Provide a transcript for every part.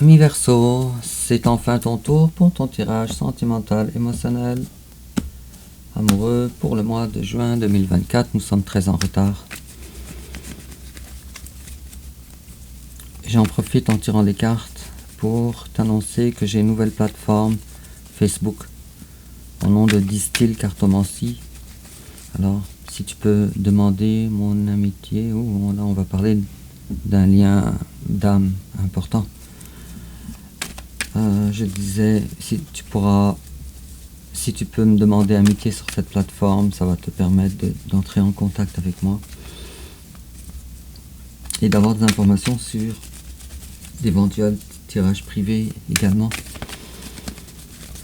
Ami Verseau, c'est enfin ton tour pour ton tirage sentimental, émotionnel, amoureux pour le mois de juin 2024. Nous sommes très en retard. J'en profite en tirant les cartes pour t'annoncer que j'ai une nouvelle plateforme Facebook au nom de Distill Cartomancie. Alors, si tu peux demander mon amitié, là on va parler d'un lien d'âme important. Je disais, si tu peux me demander amitié sur cette plateforme, ça va te permettre d'entrer en contact avec moi et d'avoir des informations sur d'éventuels tirages privés également.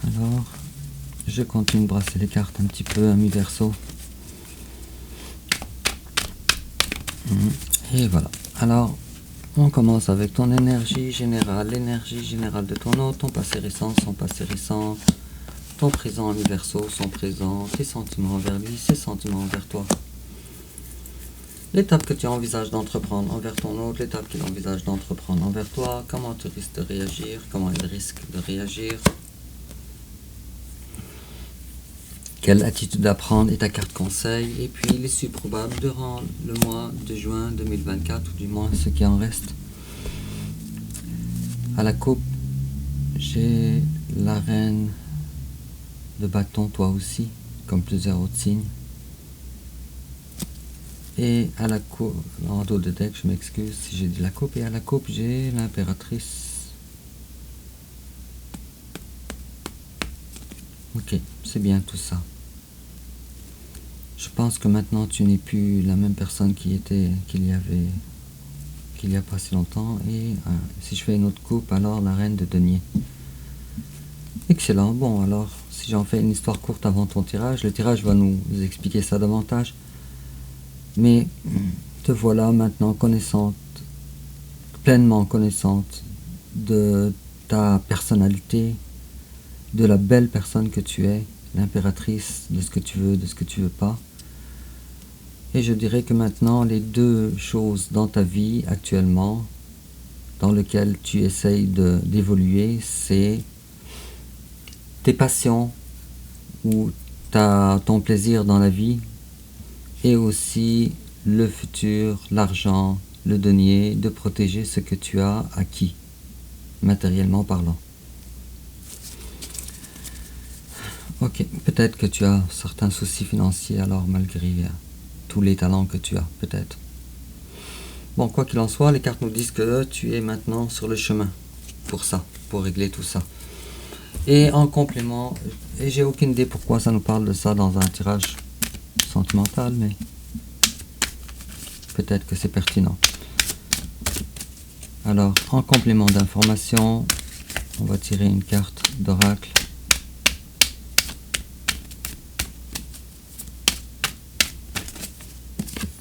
Alors, je continue de brasser les cartes un petit peu, ami Verseau. Et voilà. Alors, on commence avec ton énergie générale, l'énergie générale de ton hôte, ton passé récent, son passé récent, ton présent, ami Verseau, son présent, tes sentiments envers lui, ses sentiments envers toi. L'étape que tu envisages d'entreprendre envers ton hôte, l'étape qu'il envisage d'entreprendre envers toi, comment tu risques de réagir, comment il risque de réagir, quelle attitude à prendre est ta carte conseil, et puis l'issue probable durant le mois de juin 2024, ou du moins ce qui en reste. À la coupe, j'ai la reine de bâton, toi aussi, comme plusieurs autres signes. Et à la coupe, en dos de deck, je m'excuse si j'ai dit la coupe, et à la coupe, j'ai l'impératrice. Ok, c'est bien tout ça. Je pense que maintenant tu n'es plus la même personne qu'il y a pas si longtemps. Et si je fais une autre coupe, alors la reine de denier. Excellent. Bon, alors si j'en fais une histoire courte avant ton tirage, le tirage va nous expliquer ça davantage. Mais te voilà maintenant connaissante, pleinement connaissante de ta personnalité, de la belle personne que tu es, l'impératrice de ce que tu veux, de ce que tu veux pas. Et je dirais que maintenant, les deux choses dans ta vie actuellement, dans lesquelles tu essayes d'évoluer, c'est tes passions ou ton plaisir dans la vie, et aussi le futur, l'argent, le denier, de protéger ce que tu as acquis, matériellement parlant. Ok, peut-être que tu as certains soucis financiers alors malgré tous les talents que tu as, peut-être. Bon, quoi qu'il en soit, les cartes nous disent que tu es maintenant sur le chemin pour ça, pour régler tout ça. Et en complément, et j'ai aucune idée pourquoi ça nous parle de ça dans un tirage sentimental, mais peut-être que c'est pertinent. Alors, en complément d'information, on va tirer une carte d'oracle.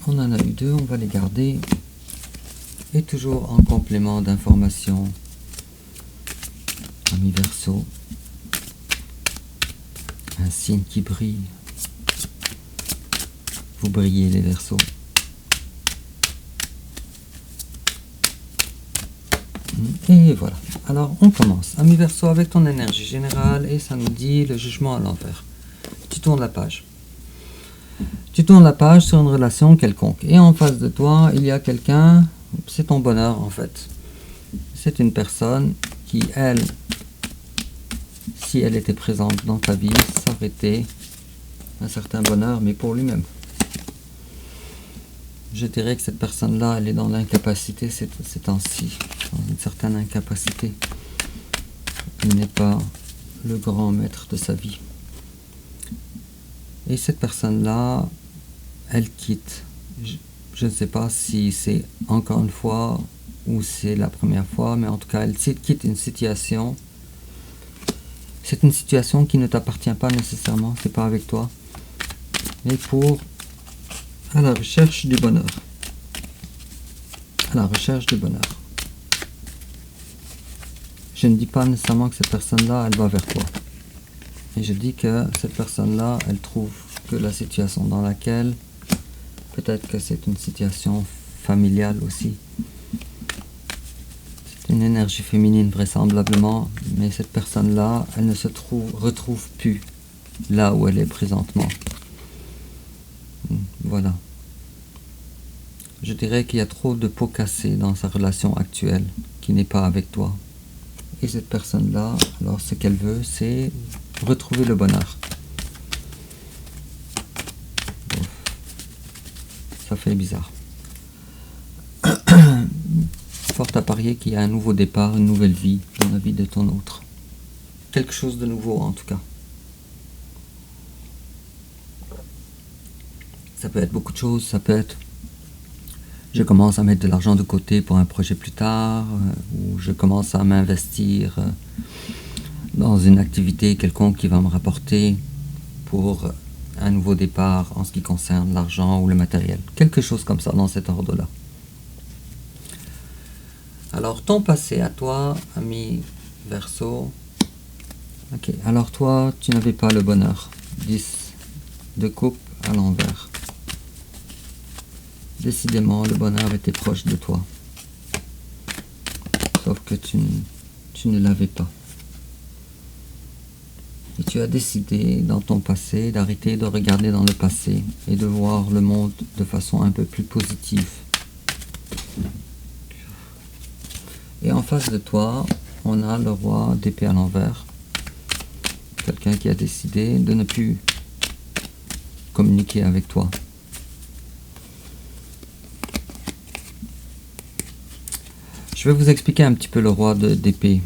On en a eu deux, on va les garder. Et toujours en complément d'information, ami Verseau, un signe qui brille. Vous brillez les Verseaux. Et voilà. Alors on commence. Ami Verseau, avec ton énergie générale, et ça nous dit le jugement à l'envers. Tu tournes la page. Tu tournes la page sur une relation quelconque. Et en face de toi, il y a quelqu'un, c'est ton bonheur en fait. C'est une personne qui, elle, si elle était présente dans ta vie, ça aurait été un certain bonheur, mais pour lui-même. Je dirais que cette personne-là, elle est dans l'incapacité ces temps-ci, dans une certaine incapacité. Elle n'est pas le grand maître de sa vie. Et cette personne-là, elle quitte. Je ne sais pas si c'est encore une fois ou c'est la première fois, mais en tout cas, elle quitte une situation. C'est une situation qui ne t'appartient pas nécessairement, c'est pas avec toi, mais à la recherche du bonheur. À la recherche du bonheur. Je ne dis pas nécessairement que cette personne-là, elle va vers toi. Et je dis que cette personne-là, elle trouve que la situation dans laquelle, peut-être que c'est une situation familiale aussi. C'est une énergie féminine vraisemblablement, mais cette personne-là, elle ne se retrouve plus là où elle est présentement. Voilà. Je dirais qu'il y a trop de pots cassés dans sa relation actuelle, qui n'est pas avec toi. Et cette personne-là, alors ce qu'elle veut, c'est retrouver le bonheur. Ça fait bizarre. Fort à parier qu'il y a un nouveau départ, une nouvelle vie dans la vie de ton autre. Quelque chose de nouveau en tout cas. Ça peut être beaucoup de choses, ça peut être je commence à mettre de l'argent de côté pour un projet plus tard, ou je commence à m'investir dans une activité quelconque qui va me rapporter pour un nouveau départ en ce qui concerne l'argent ou le matériel. Quelque chose comme ça dans cet ordre-là. Alors ton passé à toi, ami Verseau. Ok, alors toi, tu n'avais pas le bonheur. 10 de coupe à l'envers. Décidément, le bonheur était proche de toi. Sauf que tu ne l'avais pas. Et tu as décidé dans ton passé d'arrêter de regarder dans le passé et de voir le monde de façon un peu plus positive. Et en face de toi, on a le roi d'épée à l'envers. Quelqu'un qui a décidé de ne plus communiquer avec toi. Je vais vous expliquer un petit peu le roi d'épée.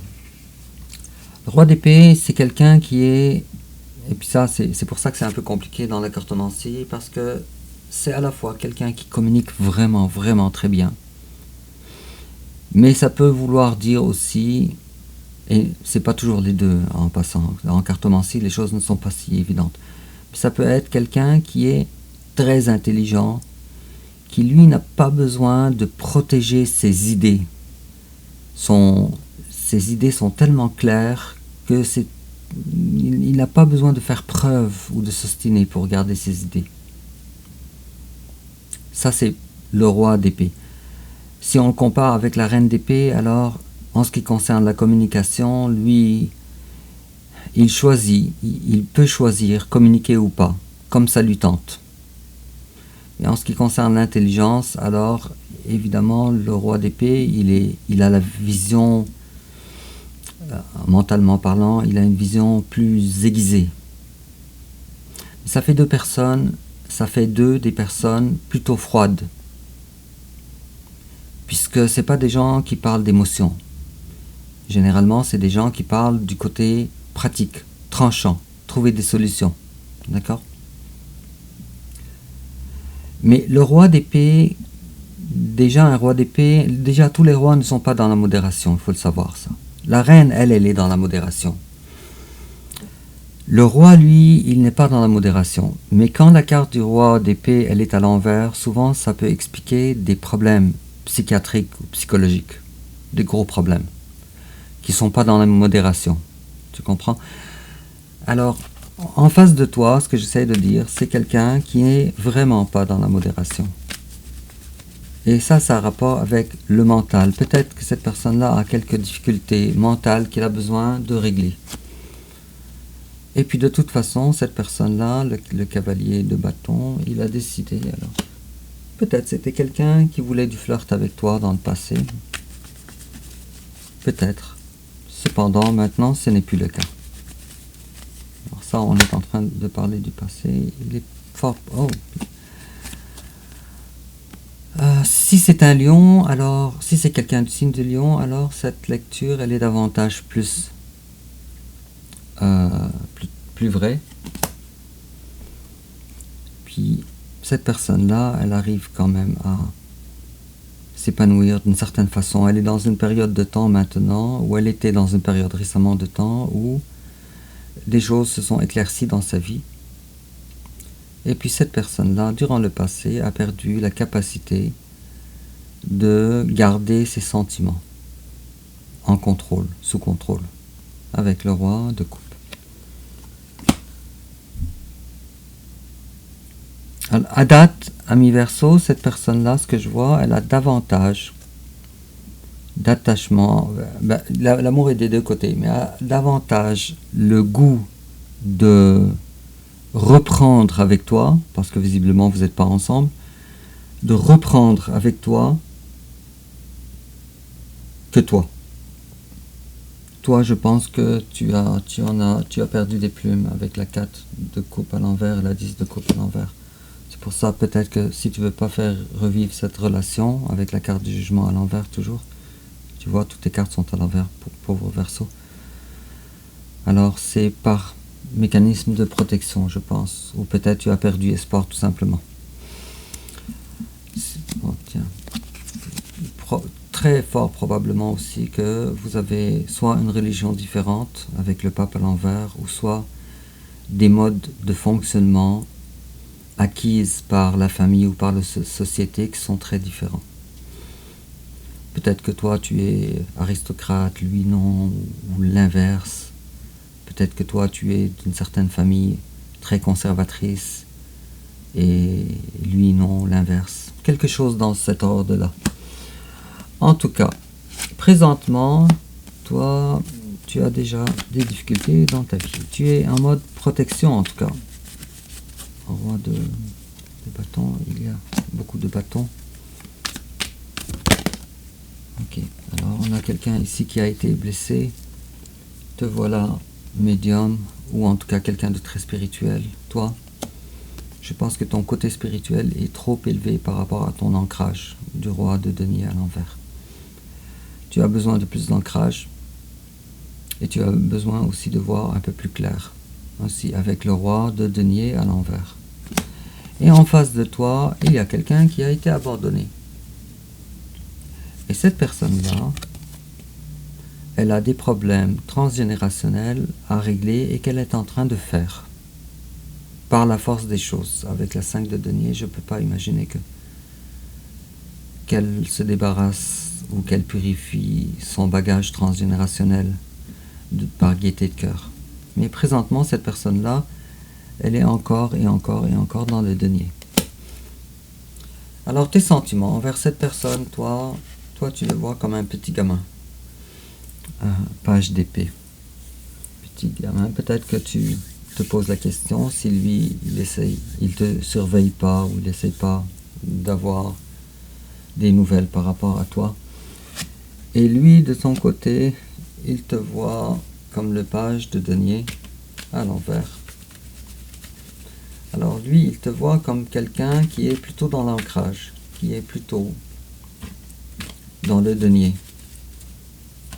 Le roi d'épée, c'est quelqu'un qui est... Et puis ça, c'est pour ça que c'est un peu compliqué dans la cartomancie, parce que c'est à la fois quelqu'un qui communique vraiment, vraiment très bien. Mais ça peut vouloir dire aussi, et c'est pas toujours les deux en passant, en cartomancie, les choses ne sont pas si évidentes. Ça peut être quelqu'un qui est très intelligent, qui lui n'a pas besoin de protéger ses idées. Ses idées sont tellement claires que il n'a pas besoin de faire preuve ou de s'ostiner pour garder ses idées. Ça, c'est le roi d'épée. Si on le compare avec la reine d'épée, alors, en ce qui concerne la communication, lui, il choisit, il peut choisir communiquer ou pas, comme ça lui tente. Et en ce qui concerne l'intelligence, alors, évidemment, le roi d'épée, il a la vision, mentalement parlant, il a une vision plus aiguisée. Ça fait des personnes plutôt froides. Puisque ce n'est pas des gens qui parlent d'émotions. Généralement, c'est des gens qui parlent du côté pratique, tranchant, trouver des solutions. D'accord ? Mais le roi d'épée, déjà tous les rois ne sont pas dans la modération, il faut le savoir ça. La reine, elle est dans la modération. Le roi, lui, il n'est pas dans la modération. Mais quand la carte du roi d'épée, elle est à l'envers, souvent ça peut expliquer des problèmes psychiatriques ou psychologiques, des gros problèmes, qui ne sont pas dans la modération. Tu comprends ? Alors, en face de toi, ce que j'essaie de dire, c'est quelqu'un qui n'est vraiment pas dans la modération. Et ça a rapport avec le mental. Peut-être que cette personne-là a quelques difficultés mentales qu'il a besoin de régler. Et puis de toute façon, cette personne-là, le cavalier de bâton, il a décidé alors. Peut-être c'était quelqu'un qui voulait du flirt avec toi dans le passé. Peut-être. Cependant, maintenant, ce n'est plus le cas. Alors ça, on est en train de parler du passé. Il est fort... Oh. Si c'est un lion, alors... Si c'est quelqu'un du signe de lion, alors cette lecture, elle est davantage plus vraie. Puis, cette personne-là, elle arrive quand même à s'épanouir d'une certaine façon. Elle est dans une période de temps maintenant, ou elle était dans une période récemment de temps, où des choses se sont éclaircies dans sa vie. Et puis cette personne-là, durant le passé, a perdu la capacité de garder ses sentiments en contrôle, sous contrôle, avec le roi de coupe. Alors, à date, ami Verseau, cette personne-là, ce que je vois, elle a davantage d'attachement. L'amour est des deux côtés, mais a davantage le goût de reprendre avec toi, parce que visiblement vous n'êtes pas ensemble, de reprendre avec toi que toi. Toi, je pense que tu as perdu des plumes avec la 4 de coupe à l'envers et la 10 de coupe à l'envers. C'est pour ça peut-être que si tu veux pas faire revivre cette relation avec la carte du jugement à l'envers toujours, tu vois, toutes tes cartes sont à l'envers pour pauvre Verseau. Alors c'est par mécanisme de protection, je pense, ou peut-être tu as perdu espoir tout simplement. Oh, tiens. Très fort probablement aussi que vous avez soit une religion différente avec le pape à l'envers, ou soit des modes de fonctionnement acquises par la famille ou par la société qui sont très différents. Peut-être que toi tu es aristocrate, lui non, ou l'inverse. Peut-être que toi tu es d'une certaine famille très conservatrice et lui non, l'inverse. Quelque chose dans cet ordre-là. En tout cas, présentement, toi, tu as déjà des difficultés dans ta vie. Tu es en mode protection, en tout cas. Roi de bâtons, il y a beaucoup de bâtons. Ok, alors on a quelqu'un ici qui a été blessé. Te voilà médium, ou en tout cas quelqu'un de très spirituel. Toi, je pense que ton côté spirituel est trop élevé par rapport à ton ancrage du roi de denier à l'envers. Tu as besoin de plus d'ancrage et tu as besoin aussi de voir un peu plus clair, aussi avec le roi de denier à l'envers. Et en face de toi, il y a quelqu'un qui a été abandonné. Et cette personne-là, elle a des problèmes transgénérationnels à régler et qu'elle est en train de faire. Par la force des choses. Avec la 5 de denier, je ne peux pas imaginer qu'elle se débarrasse ou qu'elle purifie son bagage transgénérationnel par gaieté de cœur. Mais présentement, cette personne-là, elle est encore et encore et encore dans le denier. Alors, tes sentiments envers cette personne, toi tu le vois comme un petit gamin. Page d'épée. Petit gamin, peut-être que tu te poses la question si lui, il te surveille pas ou il n'essaye pas d'avoir des nouvelles par rapport à toi. Et lui, de son côté, il te voit comme le page de denier à l'envers. Alors lui, il te voit comme quelqu'un qui est plutôt dans l'ancrage, qui est plutôt dans le denier.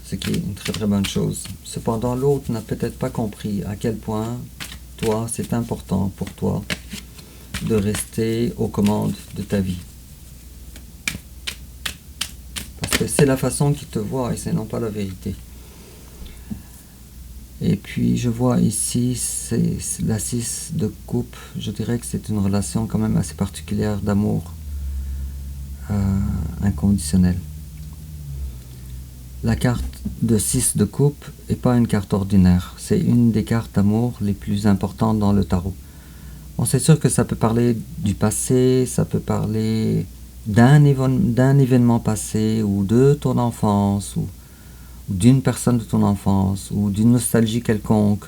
Ce qui est une très très bonne chose. Cependant, l'autre n'a peut-être pas compris à quel point, toi, c'est important pour toi de rester aux commandes de ta vie. Parce que c'est la façon qu'il te voit et c'est non pas la vérité. Et puis je vois ici, c'est la 6 de coupe. Je dirais que c'est une relation quand même assez particulière d'amour inconditionnel. La carte de 6 de coupe n'est pas une carte ordinaire. C'est une des cartes d'amour les plus importantes dans le tarot. Bon, c'est sûr que ça peut parler du passé, ça peut parler d'un événement passé ou de ton enfance ou d'une personne de ton enfance ou d'une nostalgie quelconque.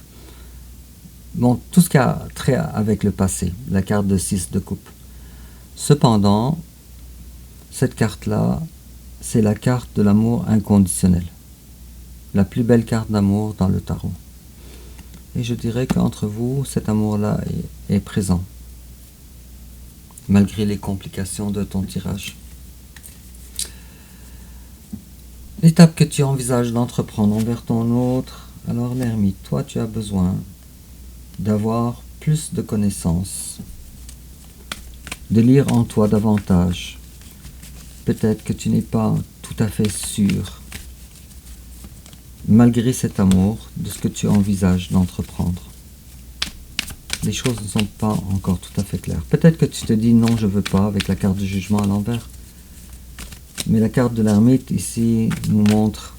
Bon, tout ce qui a trait avec le passé, la carte de 6 de coupe. Cependant, cette carte-là, c'est la carte de l'amour inconditionnel. La plus belle carte d'amour dans le tarot. Et je dirais qu'entre vous, cet amour-là est présent. Malgré les complications de ton tirage. L'étape que tu envisages d'entreprendre envers ton autre, alors l'ermite, toi tu as besoin d'avoir plus de connaissances, de lire en toi davantage. Peut-être que tu n'es pas tout à fait sûr, malgré cet amour, de ce que tu envisages d'entreprendre. Les choses ne sont pas encore tout à fait claires. Peut-être que tu te dis non, je veux pas, avec la carte du jugement à l'envers. Mais la carte de l'ermite ici nous montre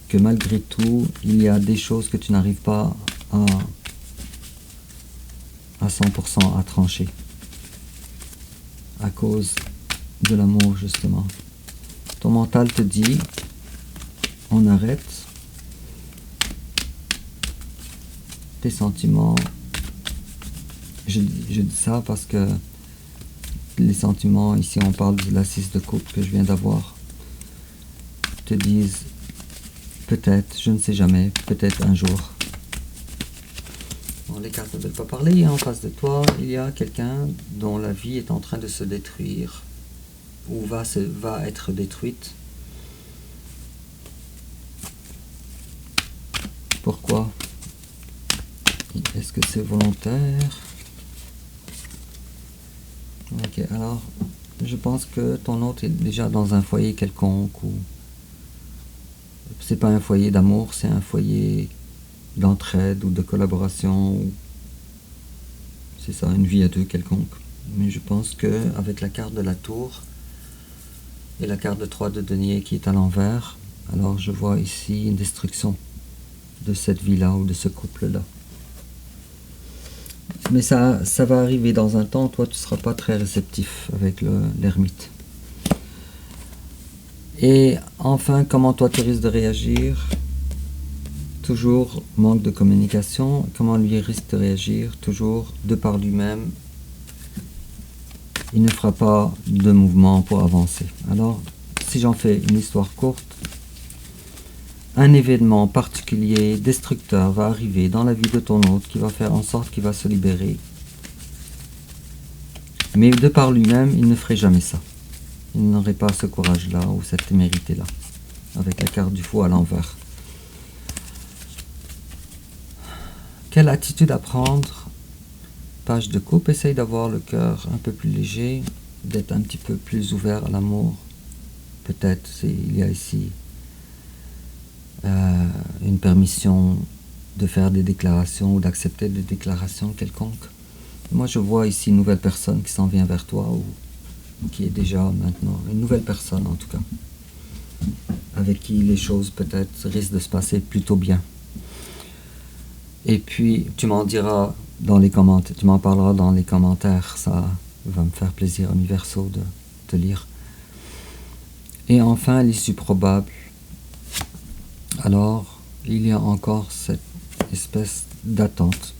que malgré tout, il y a des choses que tu n'arrives pas à 100% à trancher. À cause de l'amour, justement. Ton mental te dit, on arrête. Tes sentiments, je dis ça parce que les sentiments, ici on parle de la 6 de coupe que je viens d'avoir, te disent peut-être, je ne sais jamais, peut-être un jour. Bon, les cartes ne veulent pas parler, et en face de toi, il y a quelqu'un dont la vie est en train de se détruire, ou va être détruite. Pourquoi? Est-ce que c'est volontaire? Ok, alors je pense que ton hôte est déjà dans un foyer quelconque, ou c'est pas un foyer d'amour, c'est un foyer d'entraide ou de collaboration, ou c'est ça, une vie à deux quelconque. Mais je pense que avec la carte de la tour et la carte de 3 de denier qui est à l'envers, alors je vois ici une destruction de cette vie-là ou de ce couple-là. Mais ça va arriver dans un temps, toi tu ne seras pas très réceptif avec l'ermite. Et enfin, comment toi tu risques de réagir? Toujours manque de communication. Comment lui risque de réagir? Toujours de par lui-même. Il ne fera pas de mouvement pour avancer. Alors, si j'en fais une histoire courte, un événement particulier, destructeur, va arriver dans la vie de ton hôte qui va faire en sorte qu'il va se libérer. Mais de par lui-même, il ne ferait jamais ça. Il n'aurait pas ce courage-là ou cette témérité-là, avec la carte du fou à l'envers. Quelle attitude à prendre? Page de coupe, essaye d'avoir le cœur un peu plus léger, d'être un petit peu plus ouvert à l'amour. Peut-être il y a ici une permission de faire des déclarations ou d'accepter des déclarations quelconques. Moi je vois ici une nouvelle personne qui s'en vient vers toi, ou qui est déjà maintenant une nouvelle personne en tout cas, avec qui les choses peut-être risquent de se passer plutôt bien. Et puis tu m'en diras dans les commentaires, tu m'en parleras dans les commentaires, ça va me faire plaisir à mi verso de te lire. Et enfin l'issue probable. Alors, il y a encore cette espèce d'attente,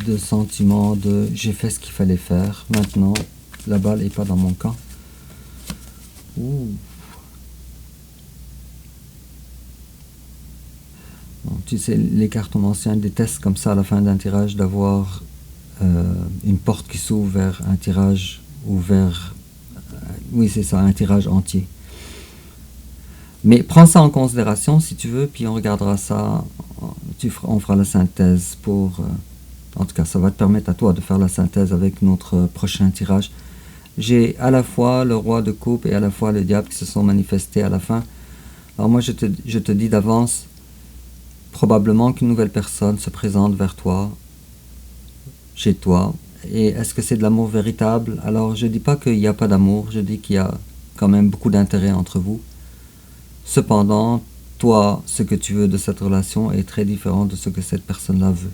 de sentiment de j'ai fait ce qu'il fallait faire, maintenant la balle n'est pas dans mon camp. Ouh. Bon, tu sais, les cartons anciens détestent comme ça à la fin d'un tirage d'avoir une porte qui s'ouvre vers un tirage ou vers... oui, c'est ça, un tirage entier. Mais prends ça en considération si tu veux, puis on regardera ça, on fera la synthèse pour... en tout cas, ça va te permettre à toi de faire la synthèse avec notre prochain tirage. J'ai à la fois le roi de coupe et à la fois le diable qui se sont manifestés à la fin. Alors moi, je te dis d'avance, probablement qu'une nouvelle personne se présente vers toi, chez toi. Et est-ce que c'est de l'amour véritable? Alors, je ne dis pas qu'il n'y a pas d'amour, je dis qu'il y a quand même beaucoup d'intérêt entre vous. Cependant, toi, ce que tu veux de cette relation est très différent de ce que cette personne-là veut.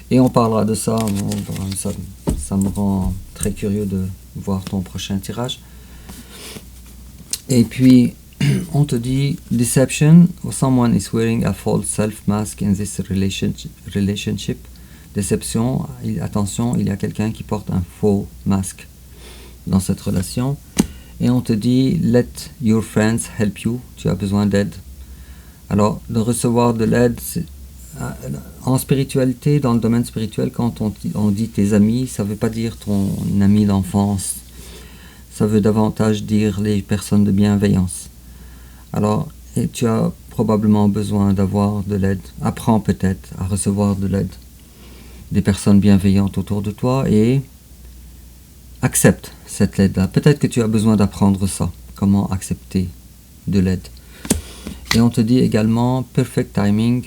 Et on parlera de ça, ça me rend très curieux de voir ton prochain tirage. Et puis, on te dit, deception, someone is wearing a false self-mask in this relationship. Déception, attention, il y a quelqu'un qui porte un faux masque dans cette relation. Et on te dit, let your friends help you, tu as besoin d'aide. Alors, de recevoir de l'aide, en spiritualité, dans le domaine spirituel, quand on dit tes amis, ça ne veut pas dire ton ami d'enfance. Ça veut davantage dire les personnes de bienveillance. Alors, tu as probablement besoin d'avoir de l'aide. Apprends peut-être à recevoir de l'aide. Des personnes bienveillantes autour de toi et accepte cette aide-là. Peut-être que tu as besoin d'apprendre ça. Comment accepter de l'aide. Et on te dit également perfect timing.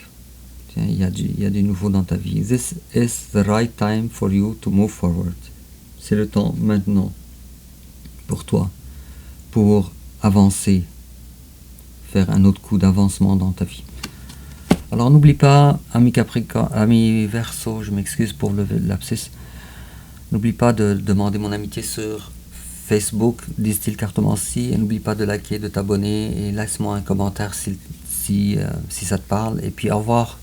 Tiens, il y a du nouveau dans ta vie. This is the right time for you to move forward. C'est le temps maintenant pour toi pour avancer, faire un autre coup d'avancement dans ta vie. Alors n'oublie pas, ami Verseau, je m'excuse pour le lapsus, n'oublie pas de demander mon amitié sur Facebook, Disent-ils Cartomancie, et n'oublie pas de liker, de t'abonner, et laisse-moi un commentaire si ça te parle, et puis au revoir.